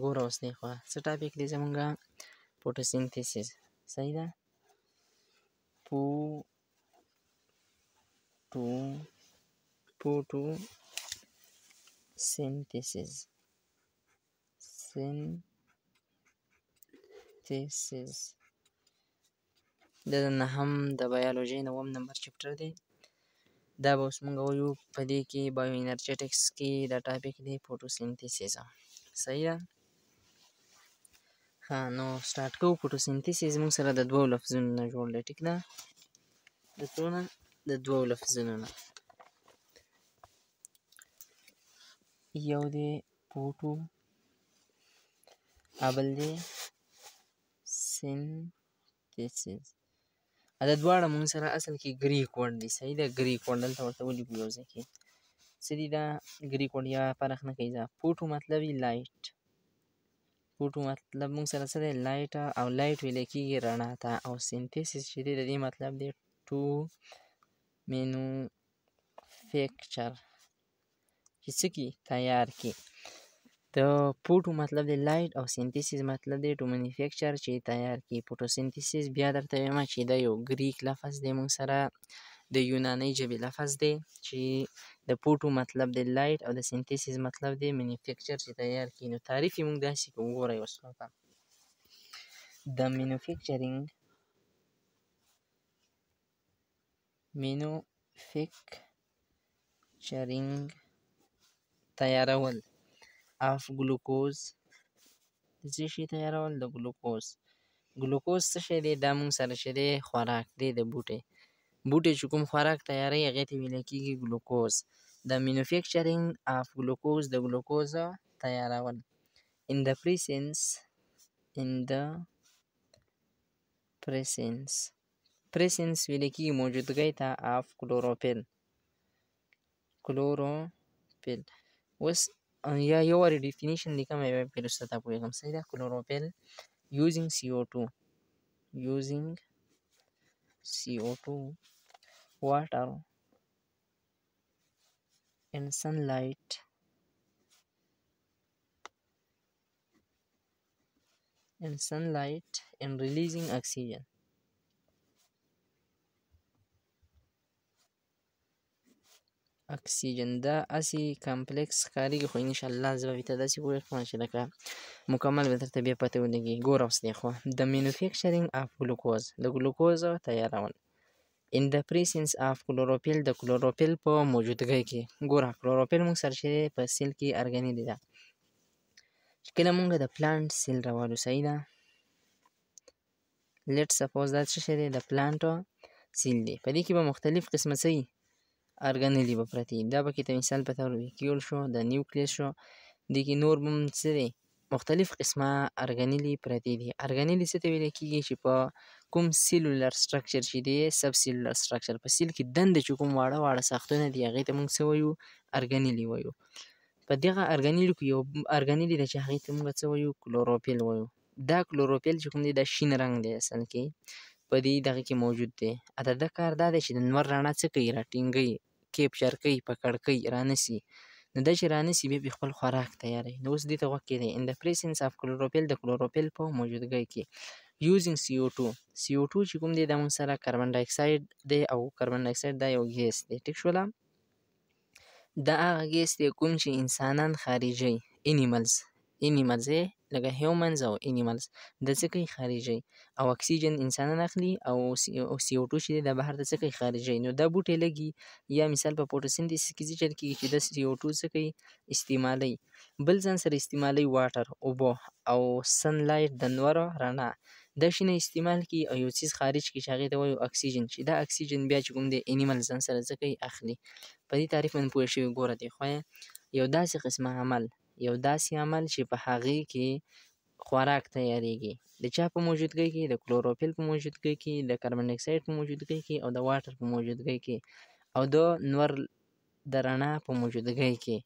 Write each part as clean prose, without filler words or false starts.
ګوره اوس دې خوا څه ټاپک دی زمونږه فوټوسینتھیسس صحیح ده فوټوسینتھیسس د نهم د بایولوژي 9 نمبر چپټر دی دا به اوس مونږ وایو په دې کې بایو انرجیټکس کې دا ټاپک دی فوټوسینتھیسس صحیح ده نو سټارټ کوو فوټوسینتھیسس مونږ سره د دوو لفظونو نه جوړ دی ټیک ده د څو نه د دوو لفظونو نه یو دی فوټو او بل دی سینتھیسس دا دواړه مونږ سره اصل کې ګریک ورډ دی صحیح ده ګریک ورډ دلته ورته ولیکو یو ځای کې څه دي دا ګریک ورډ یا فرق نه کوي دا فوټو مطلب یې لایټ فوټو مطلب مونږ سره څه دی لایټ او لایټ ویلی کېږي رڼا ته او سینتھیسس چې دی د دې مطلب دی ټو مینوفیکچر چې څه کړي تیار کړي د فوټو مطلب دی لایټ او سینتھیسس مطلب دی ټو مینوفیکچر چې تیار کړي فوټوسینتھیسس بیا درته وایم چې دا یو ګریک لفظ دی مونږ سره د یوناني ژبې لفظ دی چې د فوټو مطلب دی لایټ او د سینتھیسس مطلب دی مینوفیکچر چې تیار کړي نو تعریف یې مونږ داسې کوو ګورئ اوس ورته د مینوفیکچرینګ تیارول of glucose د څه شي تیارول د ګلوکوز څه شی دی دا مونږ سره چې دی خوراک دی د بوټي چې کوم خوراک تیاروي هغې ته ویلی کېږي ګلوکوز د مینوفیکچرینګ of ګلوکوز د ګلوکوز تیارول in the presence ویلی کېږي موجودګۍ ته of کلوروفیل اوس یا یو وارې ډیفینیشن لیکم یا بیا وروسته تا پوهېږم صحیح ده کلوروفیل using CO2 water and sunlight and releasing oxygen دا اسې کمپلیکس ښکارېږي خو انشاءالله زه به ورته داسې پوهې کړم چې لکه مکمل به درته بیا پته ولګي ګوره اوس دی خو د مینوفیکچرینګ آف ګلوکوز د ګلوکوز تیارول in the presence of کلوروفیل د کلوروفیل په موجودګۍ کې ګوره کلوروفیل مونږ سره چې په سیل کې ارګانیل ده چې کله مونږ د پلانټ سیل راوالو صحیح ده لیټ سپوز دا څه شی دی د پلانټ سیل دی په دې کې به مختلف قسمه څه وي ارګانیلي به پرتې وي دا پکې ته مثال په طور ویکیول شو د نیوکلیس شو دې کې نور به څه دی مختلف قسمه ارګانیلي پرتې دي ارګانیلي څه ته ویلی کېږي چې په کوم سیلولر سټرکچر چې دی سب سیلولر سټرکچر په سیل کې دنده چې کوم واړه ساختونه دي هغې ته مونږ څه وایو ارګانیلي وایو په دغه ارګانیلو کې یو ارګانیلي ده چې هغې ته مونږ څه وایو کلوروفیل وایو دا کلوروفیل چې کوم دی دا شین رنګ دی اصل کې په دې دغه کې موجود دی د ده کار دا دی چې د لمر رڼا څه کوي راټینګوي کیپچر کوي پکړ کوي رانیسي نو دا چې رانیسي بیا پرې خپل خوراک تیاروي نو اوس دې ته غوږ کېدی ان د پریسنس آف کلوروفیل د کلوروفیل په موجودګۍ کې یوزینګ CO2 چې کوم دی دا مونږ سره کاربن ډای اکساید دی او کاربن ډای اکساید دا یو ګیس دی ټیک شوله دا هغه ګیس دی کوم چې انسانان خارجوي انیملز لکه هیومنز او انیملز د څه کوي خارجوي او اکسیجن انسانان اخلي او CO2 چې دی دا بهر ته څه کوي خارجوي نو دا بوټی لګي یا مثال په فوټوسینتھیسس کې څه چل کېږي چې دا CO2 څه کوي استعمالوي بل ځان سره استعمالوي واټر اوبه او سن لایټ د نور رڼا دا شینه استعمال کړي او یو څیز خارج کړي چې هغې ته وایو اکسیجن چې دا اکسیجن بیا چې کوم دی انیمل ځان سره څه کوي اخلي په دې تعریف باندې پوه شوي ګوره دی خو یو داسې قسمه عمل چې په هغې کې خوراک تیاریږي د چا په موجودګۍ کې د کلوروفیل په موجودګۍ کې د کاربن ډای اکساید په موجودګۍ کې او د واټر په موجودګۍ کې او د نور د رڼا په موجودګۍ کې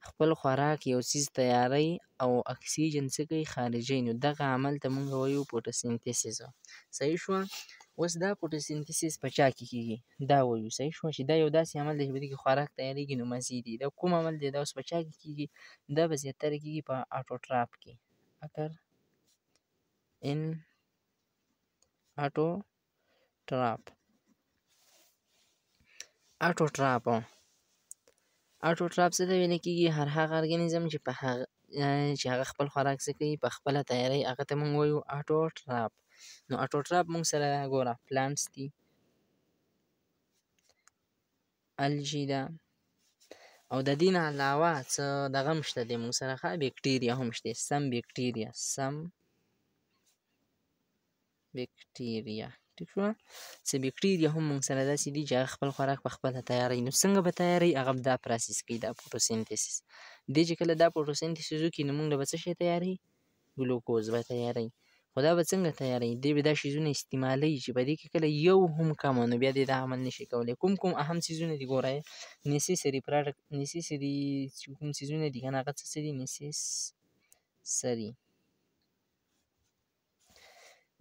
خپل خوراک یو څیز تیاری او اکسیجن څه کوي خارجوي نو دغه عمل ته مونږ وایو فوټوسینتھیسس صحیح شوه اوس دا فوټوسنتیسیس په چا کې کیږي دا وایو صحیح شوه چې دا یو داسې عمل دی چې په دې کې خوراک تیارېږي نو مزې دي دا کوم عمل دی دا اوس په چا کې کیږي دا به زیاتره کیږي په آټوټراپ کې اکر ان آټوټراپ آټوټراپ څه ته ویل کېږي هر هغه ارګانیزم چې هغه خپل خوراک څه کوي په خپله تیاری هغه ته موږ وایو آټوټراپ نو آټوټراپ موږ سره ګوره پلانټس دي الجی ده او د دې نه علاوه څه دغه هم شته دی موږ سره ښه بکټیریا هم شته سم بکټیریا ټیک شوه څه بکټیریا هم موږ سره داسې دي چې هغه خپل خوراک په خپله تیاروي نو څنګه به تیاروي هغه به دا پروسس کوي دا فوټوسنتیسیس دې چې کله دا فوټوسنتیسیس وکړي نو موږ به څه شی تیاروي ګلوکوز به تیاروي خو دا به څنګه تیاروي دی به دا شیزونه استعمالوي چې په دې کې کله یو هم کم نو بیا دې دا عمل نشي کولی کوم اهم څیزونه دي ګوره نیسیسري چې کوم څیزونه دي که نه هغه څه دي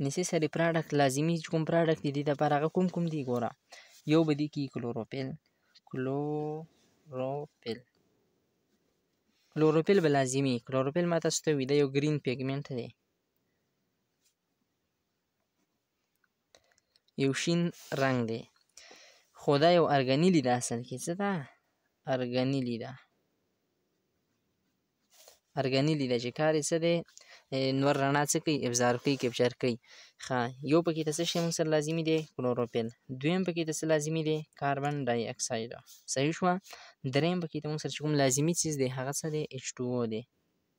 نیسیسري پراډکټ لازمي چې کوم پراډکټ دي دې دپاره هغه کوم دي ګوره یو به دې کې کلوروفیل به لازمي کلوروفیل ما تاسو ته وي دا یو ګرین پیګمنټ دی یو شین رنګ دی خو دا یو ارګانیلي ده اصل کې څه ده ارګانیلي ده چې کار یې څه دی نور رڼا څه کوي ابزارب کوي کیپچر کوي ښه یو پکې ته څه شی موږ سره لازمي دی کلوروفیل دویم پکې ته څه لازمي دی کاربن ډای اکساید صحیح شوه دریم پکې ته موږ سره چې کوم لازمي څیز دی هغه څه دی H2O دی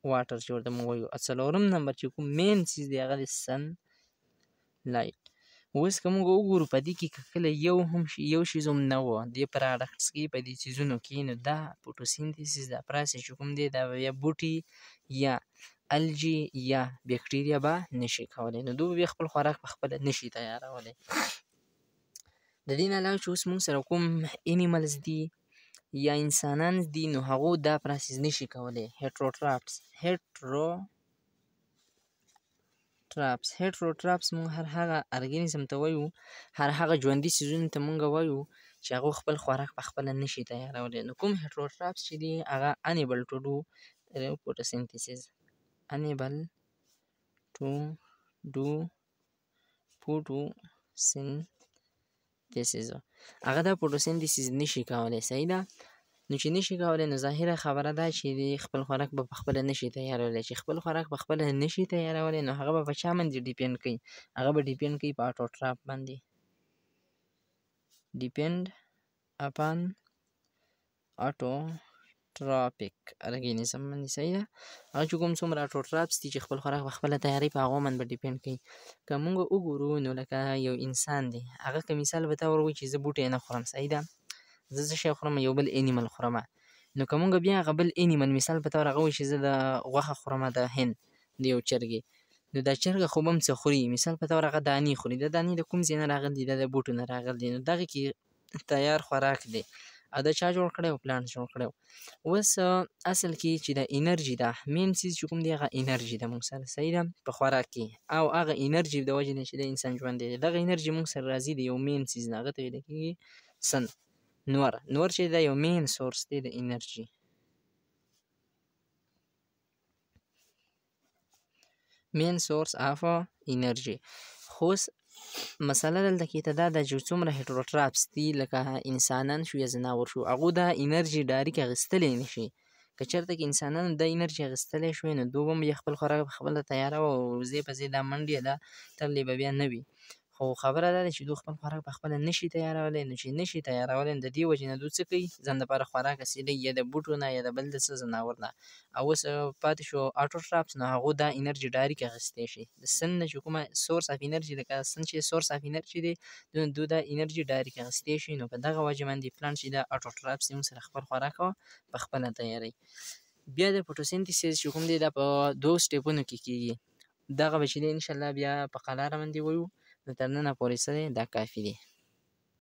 واټر چې ورته موږ وایو څلورم نمبر چې کوم مین څیز دی هغه دی سن لایټ اوس که موږ وګورو په دې کې که کله یو شیز هم نه و دې پراډکټس کې په دې څیزونو کې نو دا فوټوسنتیسیس دا پروسس چې کوم دی دا به یا بوټي یا الجی یا بکټیریا به نشي کولی نو دوی بیا خپل خوراک په خپله نشي تیارولی د دې نه علاوه چې اوس موږ سره کوم انیملز دي یا انسانان دي نو هغو دا پروسس نشي کولی هیټروټراپس موږ هر هغه ارګانیزم ته وایو هر هغه ژوندي څیزونو ته موږ وایو چې هغو خپل خوراک په خپله نشي تیارولی نو کوم هیټروټراپس چې دي هغه unable to do photosynthesis هغه دا فوټوسنتیسیس نشي کولی صحیح ده نو چې نشي کولی نو ظاهره خبره ده چې خپل خوراک به په خپله نشي تیارولی چې خپل خوراک په خپله نشي تیارولی نو هغه به په چا باندې ډیپینډ کوي هغه به ډیپینډ کوي په آټوټراپ باندې ډیپینډ اپان آټوټراپیک ارګانیزم باندې صحیح ده هغه چې کوم څومره آټوټراپس دي چې خپل خوراک په خپله تیاروي په هغو باندې به ډیپینډ کوي که موږ وګورو نو لکه یو انسان دی هغه که مثال به تا ور ووایي چې زه بوټی نه خورم صحیح ده زه څه شی خورم یو بل انیمل خورم نو که مونږ بیا هغه بل انیمل مثال په طور هغه وایي چې زه د غوښه خورم د هند د یو چرګې نو دا چرګه خو به هم څه خوري مثال په طور هغه دانې خوري دا دانې د کوم ځای نه راغلي دي دا د بوټو نه راغلي دي نو دغه کې تیار خوراک دی او دا چا جوړ کړی و پلانټ جوړ کړی و اوس اصل کې چې د انرژي ده مین څیز چې کوم دی هغه انرژي ده مونږ سره صحیح ده په خوراک کې او هغه انرژي د وجې نه چې د انسان ژوندی دی دغه انرژي مونږ سره راځي د یو مین څیز نه هغه ته ویل کېږي سن نور چې دا یو مین سورس دی د انرژي مین سورس اف انرژي خو مسله دلته کې ته دا ده چې څومره هیټروټراپس دي لکه انسانان شو یا ځناور شو هغو دا انرژي ډایرکټ اخیستلی نشي که چېرته کې انسانانو دا انرژي اخیستلی شوی نو دوی به هم خپل خوراک په خپله تیاروه او ځای په ځای دا منډې دا تللی به بیا نه وي خو خبره دا ده چې دوی خپل خوراک په خپله نشي تیارولی نو چې نشي تیارولی نو د دې وجې نه دوی څه کوي ځان دپاره خوراک حاصلوي یا د بوټو نه یا د بل د څه ځناور نه او اوس پاتې شو آټوټراپس نو هغو دا انرژي ډایرکټ اخیستی شي د سن نه چې کومه سورس اف انرژي لکه سن چې سورس اف انرژي دی دوی دا انرژي ډایرکټ اخیستی شي نو په دغه وجې باندې پلانټ چې دا آټوټراپس دی موږ سره خپل خوراک په خپله تیاروي بیا د فوټوسنتیسیس چې کوم دی دا په دوو سټیپونو کې کېږي دغه به چې دی انشاءالله بیا په قلاره باندې وایو نو تر ننه پورې څه دی دا کافي دی